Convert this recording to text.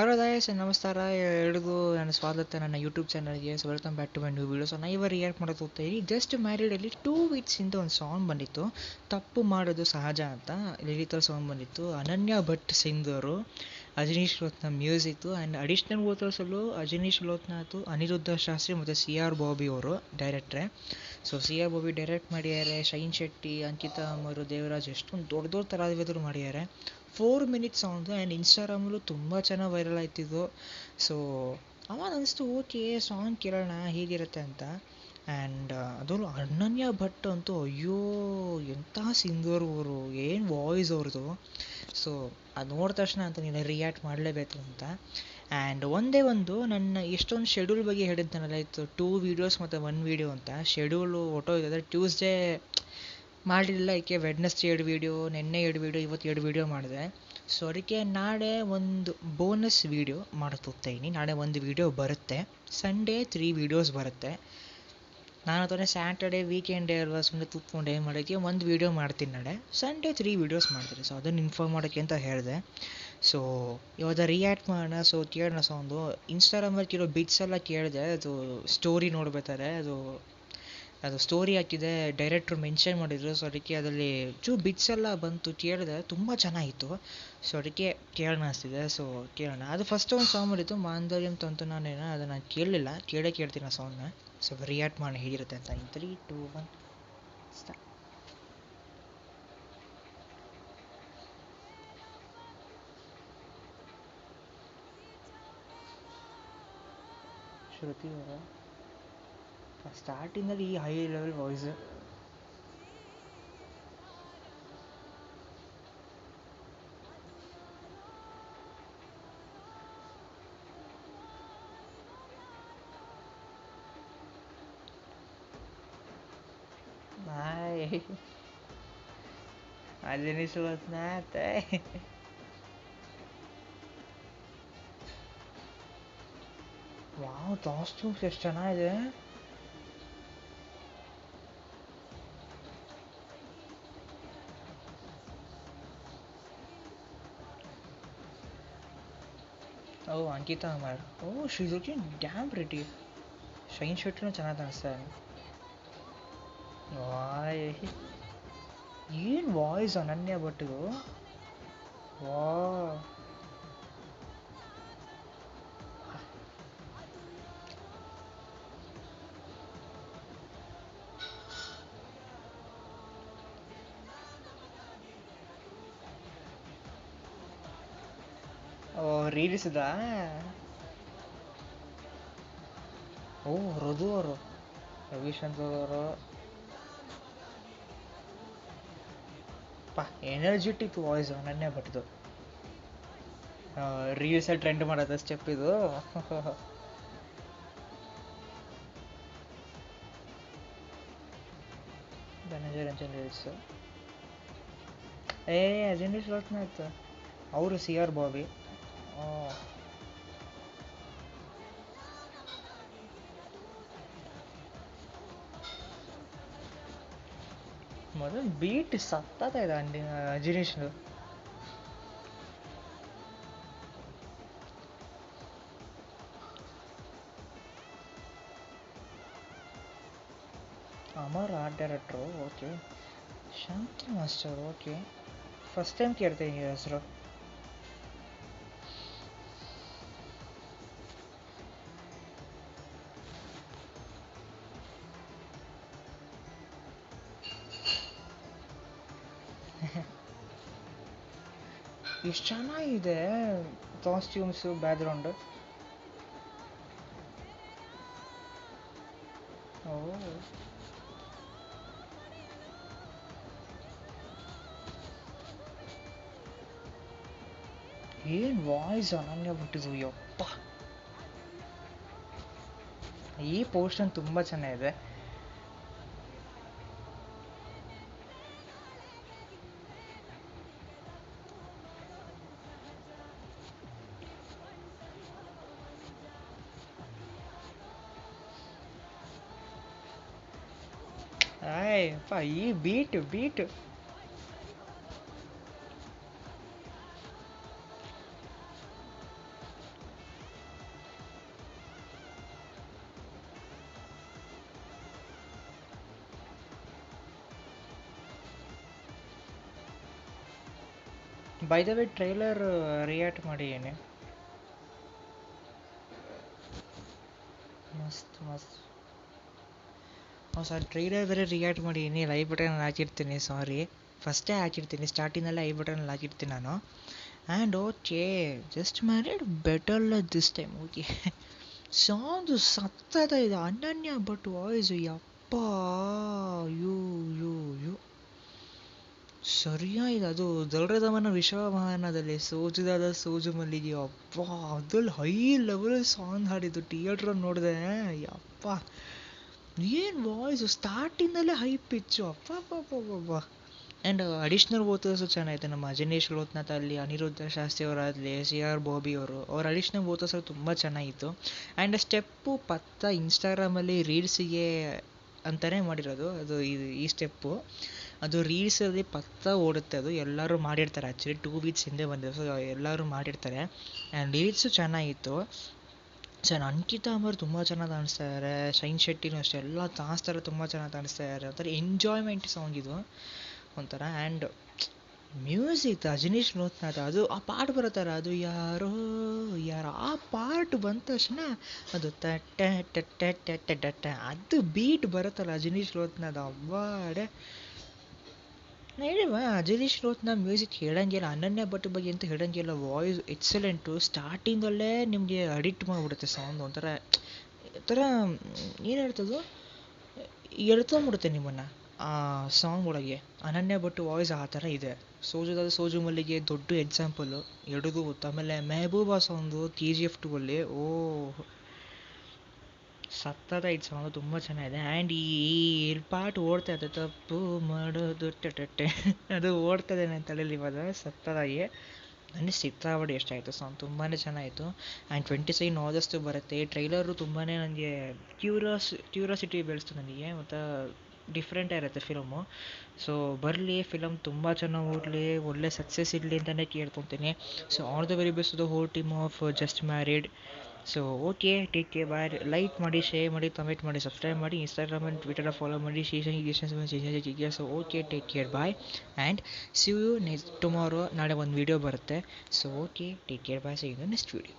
Hello guys ನಮಸ್ಕಾರ ಎಲ್ರಿಗೂ ನನ್ನ ಸ್ವಾಗತ ನನ್ನ ಯೂಟ್ಯೂಬ್ ಚಾನಲ್ಗೆ. So welcome back to my new video. So ನಾ ಇವಾಗ ರಿಯಾಕ್ಟ್ ಮಾಡೋದು ಹೋಗ್ತಾ ಇದ್ದೀನಿ. ಜಸ್ಟ್ ಮ್ಯಾರಿಡಲ್ಲಿ 2 weeks ಇಂದ ಒಂದು ಸಾಂಗ್ ಬಂದಿತ್ತು, ತಪ್ಪು ಮಾಡೋದು ಸಹಜ ಅಂತ ಲಿರಿಕಲ್ ಸಾಂಗ್ ಬಂದಿತ್ತು. ಅನನ್ಯ ಭಟ್ ಸಿಂಗರು, ಅಜನೀಶ್ ಲೋತ್ನ ಮ್ಯೂಸಿಕ್ಕು ಆ್ಯಂಡ್ ಅಡಿಷ್ನಲ್ ವೋಕಲ್ಸಲ್ಲೂ ಅಜನೀಶ್ ಲೋತ್ನಾಥ್, ಅನಿರುದ್ಧ ಶಾಸ್ತ್ರಿ ಮತ್ತು ಸಿ ಆರ್ ಬಾಬಿ ಅವರು ಡೈರೆಕ್ಟ್ರೆ. So C R Bobby direct ಮಾಡಿದ್ದಾರೆ, ಶೈನ್ ಶೆಟ್ಟಿ, ಅಂಕಿತಾ ಅಮರು, ದೇವರಾಜ್ ಎಷ್ಟೊಂದು ದೊಡ್ಡ ದೊಡ್ಡ ಕಲಾವಿದರು ಮಾಡಿದ್ದಾರೆ. 4 minutes ಸಾಂಗು ಆ್ಯಂಡ್ ಇನ್ಸ್ಟಾಗ್ರಾಮಲ್ಲೂ ತುಂಬ ಚೆನ್ನಾಗಿ ವೈರಲ್ ಆಯ್ತಿದ್ದು. ಸೊ ಅವಾಗ ಅನಿಸ್ತು ಓಕೆ ಸಾಂಗ್ ಕೇಳೋಣ ಹೇಗಿರುತ್ತೆ ಅಂತ. ಆ್ಯಂಡ್ ಅದರಲ್ಲೂ ಅನನ್ಯ ಭಟ್ ಅಂತೂ ಅಯ್ಯೋ ಎಂಥ ಸಿಂಗರ್ ಅವರು, ಏನು ವಾಯ್ಸ್ ಅವ್ರದ್ದು. ಸೊ ಅದು ನೋಡಿದ ತಕ್ಷಣ ಅಂತ ನೀನು ರಿಯಾಕ್ಟ್ ಮಾಡಲೇಬೇಕು ಅಂತ. ಆ್ಯಂಡ್ ಒಂದೇ ಒಂದು ನನ್ನ ಎಷ್ಟೊಂದು ಶೆಡ್ಯೂಲ್ ಬಗ್ಗೆ ಹೇಳಿದ್ನಲ್ಲ, ಇತ್ತು 2 ವೀಡಿಯೋಸ್ ಮತ್ತು 1 ವೀಡಿಯೋ ಅಂತ. ಶೆಡ್ಯೂಲು ಹೊಟ್ಟೋಗಿದೆ. ಟ್ಯೂಸ್ಡೇ ಮಾಡಲಿಲ್ಲ, ಏಕೆ ವೆಡ್ನೆಸ್ಡೇ 2 ವೀಡಿಯೋ, ನಿನ್ನೆ 2 ವೀಡಿಯೋ, ಇವತ್ತು 2 ವೀಡಿಯೋ ಮಾಡಿದೆ. ಸೊ ಅದಕ್ಕೆ ನಾಳೆ ಒಂದು ಬೋನಸ್ ವೀಡಿಯೋ ಮಾಡೋಕ್ಕೆ ಹೋಗ್ತಾಯಿದ್ದೀನಿ. ನಾಳೆ ಒಂದು ವೀಡಿಯೋ ಬರುತ್ತೆ, ಸಂಡೇ 3 ವೀಡಿಯೋಸ್ ಬರುತ್ತೆ. ನಾನು ಅದನ್ನೇ ಸ್ಯಾಟರ್ಡೇ ವೀಕೆಂಡೇ ಅಲ್ವಾ, ಸುಮ್ಮನೆ ಕೂತ್ಕೊಂಡು ಏನು ಮಾಡೋಕ್ಕೆ ಒಂದು ವೀಡಿಯೋ ಮಾಡ್ತೀನಿ ನಾಳೆ, ಸಂಡೇ 3 ವೀಡಿಯೋಸ್ ಮಾಡ್ತೀನಿ. ಸೊ ಅದನ್ನು ಇನ್ಫಾರ್ಮ್ ಮಾಡೋಕ್ಕೆ ಅಂತ ಹೇಳಿದೆ. ಸೊ ಇವಾಗ ರಿಯಾಕ್ಟ್ ಮಾಡೋಣ. ಸೊ ಕೇಳೋಣ ಸಾಂಗು. ಇನ್ಸ್ಟಾಗ್ರಾಮಲ್ಲಿ ಕೆಲವು ಬಿಟ್ಸ್ ಎಲ್ಲ ಕೇಳಿದೆ, ಅದು ಸ್ಟೋರಿ ನೋಡ್ಬೇಕಾದ್ರೆ ಅದು ಸ್ಟೋರಿ ಹಾಕಿದೆ, ಡೈರೆಕ್ಟ್ರು ಮೆನ್ಷನ್ ಮಾಡಿದರು. ಸೊ ಅದಕ್ಕೆ ಅದರಲ್ಲಿ ಬಿಟ್ಸ್ ಎಲ್ಲ ಬಂತು, ಕೇಳಿದೆ, ತುಂಬ ಚೆನ್ನಾಗಿತ್ತು. ಸೊ ಅದಕ್ಕೆ ಕೇಳೋಣ ಅನಿಸ್ತಿದೆ. ಸೊ ಕೇಳೋಣ. ಅದು ಫಸ್ಟ್ ಒಂದು ಸಾಂಗ್ ಮಾಡಿತ್ತು, ಮಾಂದರ್ಯಂ ತಂತು ನಾನೇನ, ಅದು ನಾನು ಕೇಳಲಿಲ್ಲ, ಕೇಳ್ತೀನಿ ಆ ಸಾಂಗ್ನ. ಸೊ ರಿಯಾಕ್ಟ್ ಮಾಡೋಣ ಹೇಗಿರುತ್ತೆ ಅಂತ. 3, 2, 1 ಸ್ಟಾರ್ಟ್. ಶ್ರುತಿ ಅವರ ಸ್ಟಾರ್ಟಿಂಗಲ್ಲಿ ಈ high level voice. Hi Ajaneesh Loknath. Wow, costumes ಎಷ್ಟು ಚೆನ್ನಾಗಿದೆ. Oh Ankita Amar, oh she is looking damn pretty. Shine ಶೆಟ್ಟಿನೂ ಚೆನ್ನಾಗಿ ಕಾಣಿಸ್ತಾ ಇದೆ. ವಾಯ್, ಏನು ವಾಯ್ಸ್ ಅನನ್ಯ ಭಟ್ದು. ವಾ, ಓ ರೀಲ್ಸ್ದಾ. ಓ ರಘು ಅವರು, ರವಿಶಂಕರ್ ಅವರು. ಎನರ್ಜೆಟಿಕ್ ವಾಯ್ಸ್ ಅನನ್ಯ ಭಟ್ದು. ರೀಲ್ಸಲ್ಲಿ ಟ್ರೆಂಡ್ ಮಾಡೋದು ಸ್ಟೆಪ್ ಇದು. ಧನಂಜಯ ರಂಜನ್ ರೀಲ್ಸು. ಅಜನೀಶ್ ಲೋತ್ನಾಥ್ ಅವರು, ಸಿ ಆರ್ ಬಾಬಿ. ಮೊದಲು ಬೀಟ್ ಸತ್ತಾತ ಇದೆ ಅಜನೀಶ್ದು. Amar art director, okay. Shanti master, okay. First time ಕೇಳ್ತೀನಿ ಈ ಹೆಸರು. ಎಷ್ಟು ಚೆನ್ನಾಗಿದೆ ಕಾಸ್ಟ್ಯೂಮ್ಸು, ಬ್ಯಾಕ್ಗ್ರೌಂಡು. ಓ, ಏನು ವಾಯ್ಸ್ ಅನನ್ಯ ಬಿಟ್ಟಿದ್ದು, ಯಪ್ಪ. ಈ ಪೋರ್ಷನ್ ತುಂಬ ಚೆನ್ನಾಗಿದೆ. ಅಪ್ಪ ಈ beat by the way trailer react ಮಾಡಿದ್ದೀನಿ. ಮಸ್ತ್ ಮಸ್ತ್. ಸರ್ ಟ್ರೈಲರ್ ಬೇರೆ ರಿಯಾಕ್ಟ್ ಮಾಡಿದ್ದೀನಿ. ಐ ಬಟನ್ ಹಾಕಿರ್ತೀನಿ, ಸಾರಿ ಫಸ್ಟೇ ಹಾಕಿರ್ತೀನಿ, ಸ್ಟಾರ್ಟಿಂಗಲ್ಲೇ ಐ ಬಟನಲ್ಲಿ ಹಾಕಿರ್ತೀನಿ ನಾನು. And okay, just married better this time. Okay, ಸಾಂಗ್ದು ಸತ್ತದ ಇದೆ. ಅನನ್ಯ ಬಟ್ ವಾಯ್ಸು ಯಪ್ಪ, ಯು ಯು ಯು ಸರಿಯಾಗಿದೆ. ಅದು ದೊಡ್ಡದವನ ವಿಶ್ವಮಹಾನದಲ್ಲಿ ಸೋಜುದಾದ ಸೋಜು ಮಲ್ಲಿಗೆ, ಅಪ್ಪ ಅದ್ರಲ್ಲಿ ಹೈ ಲೆವೆಲ್ ಸಾಂಗ್ ಹಾಡಿದ್ದು. ಥಿಯೇಟ್ರಲ್ಲಿ ನೋಡಿದೆ, ಯಪ್ಪ ಏನು ವಾಯ್ಸು, ಸ್ಟಾರ್ಟಿಂಗಲ್ಲೇ ಹೈ ಪಿಚ್ಚು, ಅಪ್ಪ ಅಪ್ಪ. ಆ್ಯಂಡ್ ಅಡಿಷ್ನಲ್ ವೋಟರ್ಸು ಚೆನ್ನಾಗಿದೆ. ನಮ್ಮ ಅಜನೀಶ್ ಲೋಕನಾಥ್ ಅಲ್ಲಿ, ಅನಿರುದ್ಧ ಶಾಸ್ತ್ರಿ ಅವರಾಗಲಿ, CR ಬಾಬಿ ಅವ್ರ ಅಡಿಷ್ನಲ್ ವೋಟರ್ಸ್ ತುಂಬ ಚೆನ್ನಾಗಿತ್ತು. ಆ್ಯಂಡ್ ಸ್ಟೆಪ್ಪು ಪತ್ತ ಇನ್ಸ್ಟಾಗ್ರಾಮಲ್ಲಿ ರೀಲ್ಸಿಗೆ ಅಂತಲೇ ಮಾಡಿರೋದು ಅದು. ಈ ಸ್ಟೆಪ್ಪು ಅದು ರೀಲ್ಸಲ್ಲಿ ಪತ್ತ ಓಡುತ್ತೆ. ಅದು ಎಲ್ಲರೂ ಮಾಡಿರ್ತಾರೆ, ಆ್ಯಕ್ಚುಲಿ 2 ವೀಕ್ಸ್ ಹಿಂದೆ ಬಂದಿದೆ, ಸೊ ಎಲ್ಲರೂ ಮಾಡಿರ್ತಾರೆ. ಆ್ಯಂಡ್ ರೀಲ್ಸು ಚೆನ್ನಾಗಿತ್ತು. ಸರ್ ಅಂಕಿತಾ ಅಮರ್ ತುಂಬ ಚೆನ್ನಾಗಿ ಕಾಣಿಸ್ತಾ ಇದ್ದಾರೆ. ಶೈನ್ ಶೆಟ್ಟಿನೂ ಅಷ್ಟೇ, ಎಲ್ಲ ತಾಣಿಸ್ತಾರೆ, ತುಂಬ ಚೆನ್ನಾಗಿ ಕಾಣಿಸ್ತಾ ಇದ್ದಾರೆ. ಒಂಥರ ಎಂಜಾಯ್ಮೆಂಟ್ ಸಾಂಗ್ ಇದು ಒಂಥರ. ಆ್ಯಂಡ್ ಮ್ಯೂಸಿಕ್ ಅಜನೀಶ್ ಲೋಕನಾಥ್, ಅದು ಆ ಪಾರ್ಟ್ ಬರುತ್ತಲ್ಲ, ಅದು ಯಾರೋ ಆ ಪಾರ್ಟ್ ಬಂದ ತಕ್ಷಣ ಅದು ಅದು ಬೀಟ್ ಬರುತ್ತಲ್ಲ ಅಜನೀಶ್ ಲೋಕನಾಥ್, ಅವ್ವಾಡೆ ಹೇಳಿಲ್ವಾ ಅಜನೀಶ್ ಲೋಕನಾಥ್ ಮ್ಯೂಸಿಕ್ ಹೇಳಂಗಿಲ್ಲ. ಅನನ್ಯ ಭಟ್ ಬಗ್ಗೆ ಅಂತ ಹೇಳಂಗಿಲ್ಲ, ವಾಯ್ಸ್ ಎಕ್ಸಲೆಂಟು. ಸ್ಟಾರ್ಟಿಂಗಲ್ಲೇ ನಿಮಗೆ ಅಡಿಕ್ಟ್ ಮಾಡಿಬಿಡುತ್ತೆ ಸಾಂಗ್. ಒಂಥರ ಏನು ಹೇಳ್ತದು, ಎಳ್ಕೊಂಬಿಡುತ್ತೆ ನಿಮ್ಮನ್ನು ಆ ಸಾಂಗ್ ಒಳಗೆ. ಅನನ್ಯ ಭಟ್ ವಾಯ್ಸ್ ಆ ಥರ ಇದೆ. ಸೋಜುದಾದ ಸೋಜು ಮಲ್ಲಿಗೆ ದೊಡ್ಡ ಎಕ್ಸಾಂಪಲ್ಲು, ಎಡದು ಗೊತ್ತು. ಆಮೇಲೆ ಮೆಹಬೂಬಾ ಸಾಂಗು KGF 2 ಅಲ್ಲಿ, ಓ ಸತ್ತದ ಇದು ಸಾಂಗು, ತುಂಬ ಚೆನ್ನಾಗಿದೆ. ಆ್ಯಂಡ್ ಈ ಪಾರ್ಟ್ ಓಡ್ತಾ ಇದೆ, ತಪ್ಪು ಮಾಡೋದು ಅದು ಓಡ್ತದೆ ನನ್ನ ತಲೆಯಲ್ಲಿ ಇವಾಗ ಸತ್ತದಾಗಿ. ನನಗೆ ಸಿಕ್ಕಾಪಟ್ಟೆ ಇಷ್ಟ ಆಯಿತು ಸಾಂಗ್, ತುಂಬಾ ಚೆನ್ನಾಗಿತ್ತು. ಆ್ಯಂಡ್ 27 ಆಗಸ್ಟ್ ಬರುತ್ತೆ. ಟ್ರೈಲರು ತುಂಬಾ ನನಗೆ ಕ್ಯೂರಿಯಾಸಿಟಿ ಬೆಳೆಸ್ತು ನನಗೆ, ಮತ್ತು ಡಿಫ್ರೆಂಟ್ ಆಗಿರುತ್ತೆ ಫಿಲಮು. ಸೊ ಬರಲಿ, ಫಿಲಮ್ ತುಂಬ ಚೆನ್ನಾಗಿ ಓಡಲಿ, ಒಳ್ಳೆ ಸಕ್ಸಸ್ ಇರಲಿ ಅಂತಲೇ ಕೇಳ್ಕೊತೀನಿ. So all the very best to the whole team of just married. So okay, take care, bye. Like ಮಾಡಿ, ಶೇರ್ ಮಾಡಿ, ಕಮೆಂಟ್ ಮಾಡಿ, ಸಬ್ಸ್ಕ್ರೈಬ್ ಮಾಡಿ, ಇನ್ಸ್ಟಾಗ್ರಾಮ್ ಆ್ಯಂಡ್ ಟ್ವಿಟರ್ ಫಾಲೋ ಮಾಡಿ. So okay, take care, bye. And see you next tomorrow. ನಾಳೆ ಒಂದು video ಬರುತ್ತೆ. So okay, take care, bye. See you next video.